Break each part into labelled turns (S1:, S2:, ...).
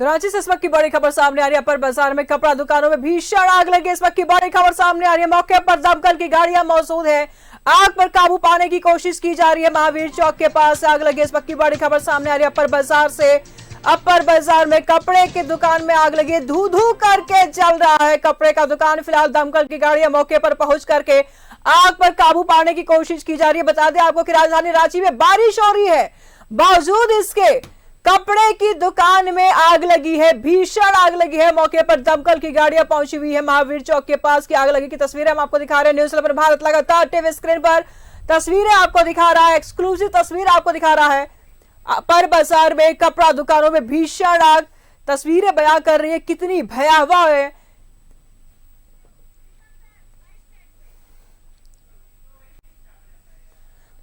S1: तो रांची से इस वक्त की बड़ी खबर सामने आ रही है। अपर बाजार में कपड़ा दुकानों में भीषण आग लगी। इस वक्त की बड़ी खबर सामने आ रही है। मौके पर दमकल की गाड़ियां मौजूद है। आग पर काबू पाने की कोशिश की जा रही है। महावीर चौक के पास आग लगी। इस वक्त की बड़ी खबर सामने आ रही है अपर बाजार से। अपर बाजार में कपड़े की दुकान में आग लगी। धू धू करके जल रहा है कपड़े का दुकान। फिलहाल दमकल की गाड़ियां मौके पर पहुंच करके आग पर काबू पाने की कोशिश की जा रही है। बता दें आपको कि राजधानी रांची में बारिश हो रही है, बावजूद इसके कपड़े की दुकान में आग लगी है। भीषण आग लगी है। मौके पर दमकल की गाड़ियां पहुंची हुई है। महावीर चौक के पास की आग लगी की तस्वीरें हम आपको दिखा रहे हैं। न्यूज़ 11 भारत लगातार टीवी स्क्रीन पर तस्वीरें आपको दिखा रहा है। एक्सक्लूसिव तस्वीर आपको दिखा रहा है। पर बाजार में कपड़ा दुकानों में भीषण आग, तस्वीरें बयां कर रही है कितनी भयावह है।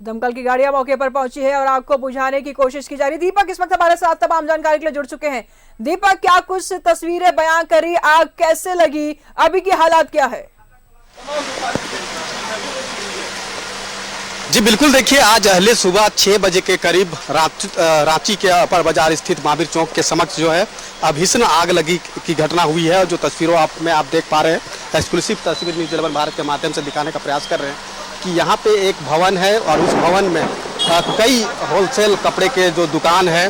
S1: दमकल की गाड़ियां मौके पर पहुंची है और आग को बुझाने की कोशिश की जा रही है। दीपक इस वक्त हमारे साथ तमाम जानकारी के लिए जुड़ चुके हैं। दीपक, क्या कुछ तस्वीरें बयां करी, आग कैसे लगी, अभी की हालात क्या है?
S2: जी बिल्कुल, देखिए आज अहले सुबह 6 बजे के करीब रांची के अपर बाजार स्थित महावीर चौक के समक्ष जो है भीषण आग लगी की घटना हुई है। और जो तस्वीरों में आप देख पा रहे हैं, एक्सक्लूसिव तस्वीर न्यूज़ 11 भारत के माध्यम से दिखाने का प्रयास कर रहे हैं कि यहाँ पे एक भवन है और उस भवन में कई होलसेल कपड़े के जो दुकान है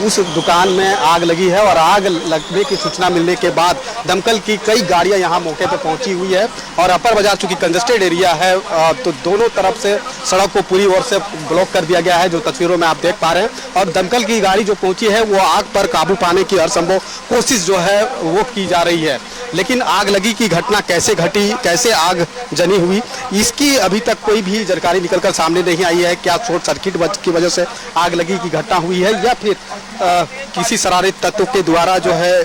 S2: उस दुकान में आग लगी है। और आग लगने की सूचना मिलने के बाद दमकल की कई गाड़ियां यहाँ मौके पर पहुंची हुई है। और अपर बाजार चूंकि कंजेस्टेड एरिया है तो दोनों तरफ से सड़क को पूरी ओर से ब्लॉक कर दिया गया है, जो तस्वीरों में आप देख पा रहे हैं। और दमकल की गाड़ी जो पहुंची है वो आग पर काबू पाने की हर संभव कोशिश जो है वो की जा रही है। लेकिन आग लगी की घटना कैसे घटी, कैसे आग जनी हुई, इसकी अभी तक कोई भी जानकारी निकलकर सामने नहीं आई है। क्या शॉर्ट सर्किट की वजह से आग लगी की घटना हुई है या फिर किसी शरारती तत्व के द्वारा जो है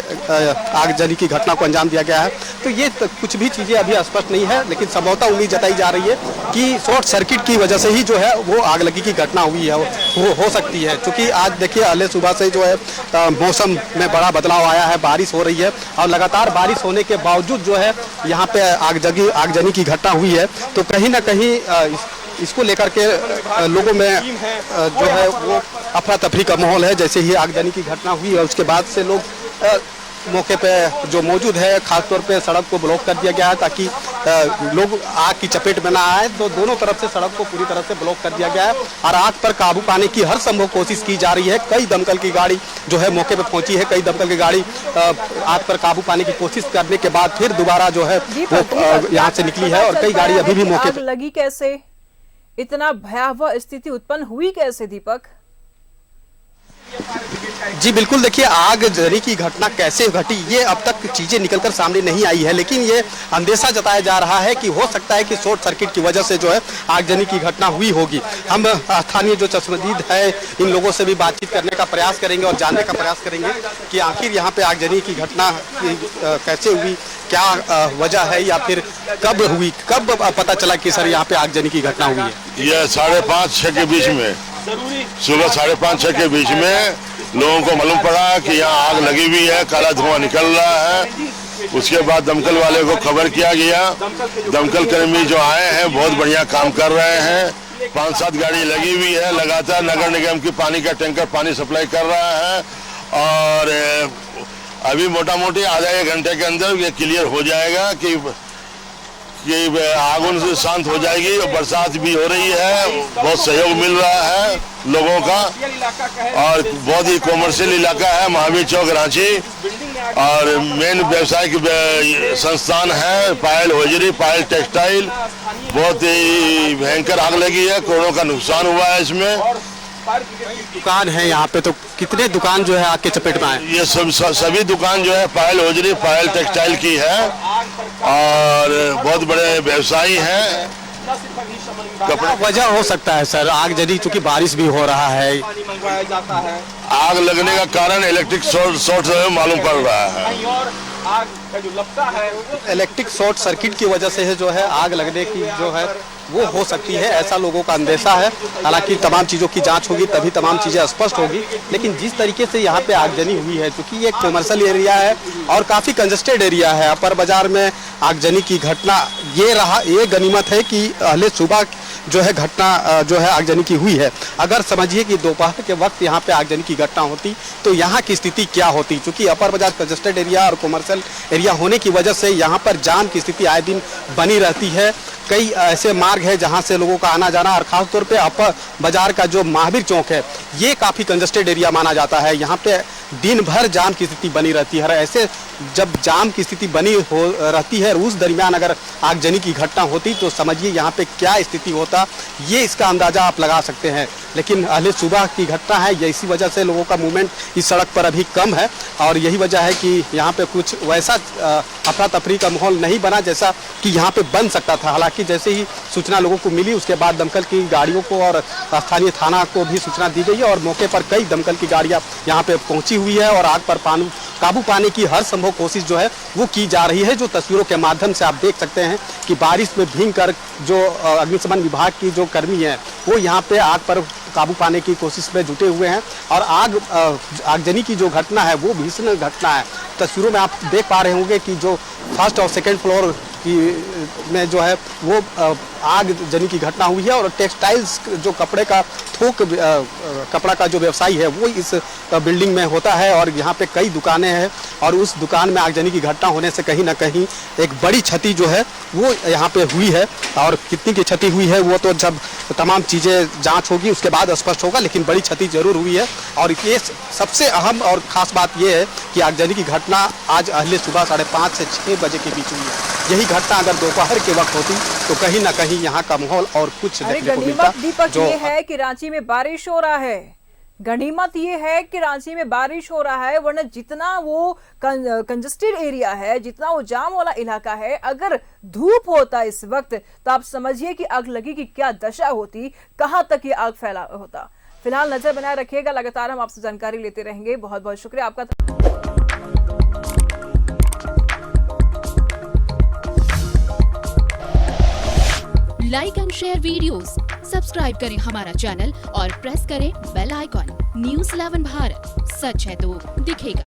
S2: आगजनी की घटना को अंजाम दिया गया है, तो ये कुछ भी चीजें अभी स्पष्ट नहीं है। लेकिन संभवतः उम्मीद जताई जा रही है कि शॉर्ट सर्किट की वजह से ही जो है वो आग लगी की घटना हुई है, वो हो सकती है। क्योंकि आज देखिए अहले सुबह से जो है मौसम में बड़ा बदलाव आया है, बारिश हो रही है और लगातार बारिश होने के बावजूद जो है यहाँ पे आगजनी की घटना हुई है। तो कहीं ना कहीं इसको लेकर के लोगों में जो है वो अफरा तफरी का माहौल है। जैसे ही आगजनी की घटना हुई और उसके बाद से लोग मौके पे जो मौजूद है, खासतौर पे सड़क को ब्लॉक कर दिया गया है ताकि लोग आग की चपेट में ना आए। तो दोनों तरफ से सड़क को पूरी तरह से ब्लॉक कर दिया गया है और आग पर काबू पाने की हर संभव कोशिश की जा रही है। कई दमकल की गाड़ी जो है मौके पे पहुंची है। कई दमकल की गाड़ी आग पर काबू पाने की कोशिश करने के बाद फिर दोबारा जो है वो यहाँ से निकली है और कई गाड़ी अभी भी मौके पर
S1: लगी। कैसे इतना भयावह स्थिति उत्पन्न हुई कैसे दीपक?
S2: जी बिल्कुल, देखिए आग जनी की घटना कैसे घटी ये अब तक चीजें निकलकर सामने नहीं आई है। लेकिन ये अंदेशा जताया जा रहा है कि हो सकता है कि शॉर्ट सर्किट की वजह से जो है आगजनी की घटना हुई होगी। हम स्थानीय जो चश्मदीद है इन लोगों से भी बातचीत करने का प्रयास करेंगे और जानने का प्रयास करेंगे कि आखिर यहाँ पे आगजनी की घटना कैसे हुई, क्या वजह है या फिर कब हुई, कब पता चला कि सर यहाँ पे आगजनी की घटना हुई है?
S3: यह 5:30-6 के बीच में, सुबह 5:30-6 के बीच में लोगों को मालूम पड़ा कि यहाँ आग लगी हुई है, काला धुआं निकल रहा है। उसके बाद दमकल वाले को खबर किया गया। दमकल कर्मी जो आए हैं बहुत बढ़िया काम कर रहे हैं। 5-7 गाड़ी लगी हुई है। लगातार नगर निगम की पानी का टैंकर पानी सप्लाई कर रहा है और अभी मोटा मोटी आधा 1 घंटे के अंदर ये क्लियर हो जाएगा कि आग उनसे शांत हो जाएगी। और बरसात भी हो रही है, बहुत सहयोग मिल रहा है लोगों का और बहुत ही कॉमर्शियल इलाका है महावीर चौक रांची। और मेन व्यवसायिक संस्थान है पायल होजरी, पायल टेक्सटाइल। बहुत ही भयंकर आग लगी है, करोड़ों का नुकसान हुआ है इसमें।
S2: दुकान है यहाँ पे, तो कितने दुकान जो है आग के चपेट में आए?
S3: ये सभी दुकान जो है पायल होजरी, पायल टेक्सटाइल की है और बहुत बड़े व्यवसायी हैं।
S2: कपड़ा वजह हो सकता है सर आगजनी, चूंकि बारिश भी हो रहा है।
S3: आग लगने का कारण इलेक्ट्रिक शॉर्ट मालूम पड़ रहा है।
S2: इलेक्ट्रिक शॉर्ट सर्किट की वजह से जो है आग लगने की जो है वो हो सकती है, ऐसा लोगों का अंदेशा है। हालांकि तमाम चीज़ों की जांच होगी तभी तमाम चीज़ें स्पष्ट होगी, लेकिन जिस तरीके से यहाँ पे आगजनी हुई है, चूँकि ये एक कमर्शियल एरिया है और काफ़ी कंजस्टेड एरिया है, अपर बाजार में आगजनी की घटना ये गनीमत है कि अहले सुबह जो है घटना जो है आगजनी की हुई है। अगर समझिए कि दोपहर के वक्त यहाँ पे आगजनी की घटना होती तो यहाँ की स्थिति क्या होती, क्योंकि अपर बाजार कंजस्टेड एरिया और कमर्शियल एरिया होने की वजह से यहाँ पर जाम की स्थिति आए दिन बनी रहती है। कई ऐसे मार्ग है जहाँ से लोगों का आना जाना, और खासतौर पे अपर बाजार का जो महावीर चौक है ये काफ़ी कंजस्टेड एरिया माना जाता है। यहाँ पे दिन भर जाम की स्थिति बनी रहती है। ऐसे जब जाम की स्थिति बनी हो रहती है, उस दरमियान अगर आगजनी की घटना होती तो समझिए यहाँ पे क्या स्थिति होता, ये इसका अंदाज़ा आप लगा सकते हैं। लेकिन अहले सुबह की घटना है, ये इसी वजह से लोगों का मूवमेंट इस सड़क पर अभी कम है, और यही वजह है कि यहाँ पे कुछ वैसा अफरा तफरी का माहौल नहीं बना जैसा कि यहाँ पे बन सकता था। हालांकि जैसे ही सूचना लोगों को मिली उसके बाद दमकल की गाड़ियों को और स्थानीय थाना को भी सूचना दी गई है, और मौके पर कई दमकल की गाड़ियाँ यहाँ पे पहुँची हुई है, और आग पर काबू पाने की हर संभव कोशिश जो है वो की जा रही है। जो तस्वीरों के माध्यम से आप देख सकते हैं कि बारिश में भीगकर जो अग्निशमन विभाग की जो कर्मी हैं वो यहाँ पे आग पर काबू पाने की कोशिश में जुटे हुए हैं, और आगजनी की जो घटना है वो भीषण घटना है। तस्वीरों में आप देख पा रहे होंगे कि जो फर्स्ट और सेकेंड फ्लोर की में जो है वो आगजनी की घटना हुई है, और टेक्सटाइल्स जो कपड़े का थोक कपड़ा का जो व्यवसायी है वो इस बिल्डिंग में होता है, और यहाँ पे कई दुकानें हैं, और उस दुकान में आगजनी की घटना होने से कहीं ना कहीं एक बड़ी क्षति जो है वो यहाँ पे हुई है। और कितनी की क्षति हुई है वो तो जब तमाम चीज़ें जांच होगी उसके बाद स्पष्ट होगा, लेकिन बड़ी क्षति जरूर हुई है। और ये सबसे अहम और ख़ास बात ये है कि आगजनी की घटना आज अहले सुबह 5:30 से 6 बजे के बीच हुई है। यही घटना अगर दोपहर के वक्त होती तो कहीं ना कहीं यहाँ का माहौल और कुछ देखने को मिलता।
S1: दीपक, ये है कि रांची में बारिश हो रहा है, गनीमत ये है कि रांची में बारिश हो रहा है, वरना जितना वो कंजस्टेड एरिया है, जितना वो जाम वाला इलाका है, अगर धूप होता इस वक्त तो आप समझिए कि आग लगी की क्या दशा होती, कहां तक ये आग फैला होता। फिलहाल नजर बनाए रखिएगा, लगातार हम आपसे जानकारी लेते रहेंगे। बहुत बहुत शुक्रिया आपका।
S4: Like and share videos, subscribe करें हमारा चैनल और प्रेस करें बेल आइकॉन। न्यूज़ 11 भारत, सच है तो दिखेगा।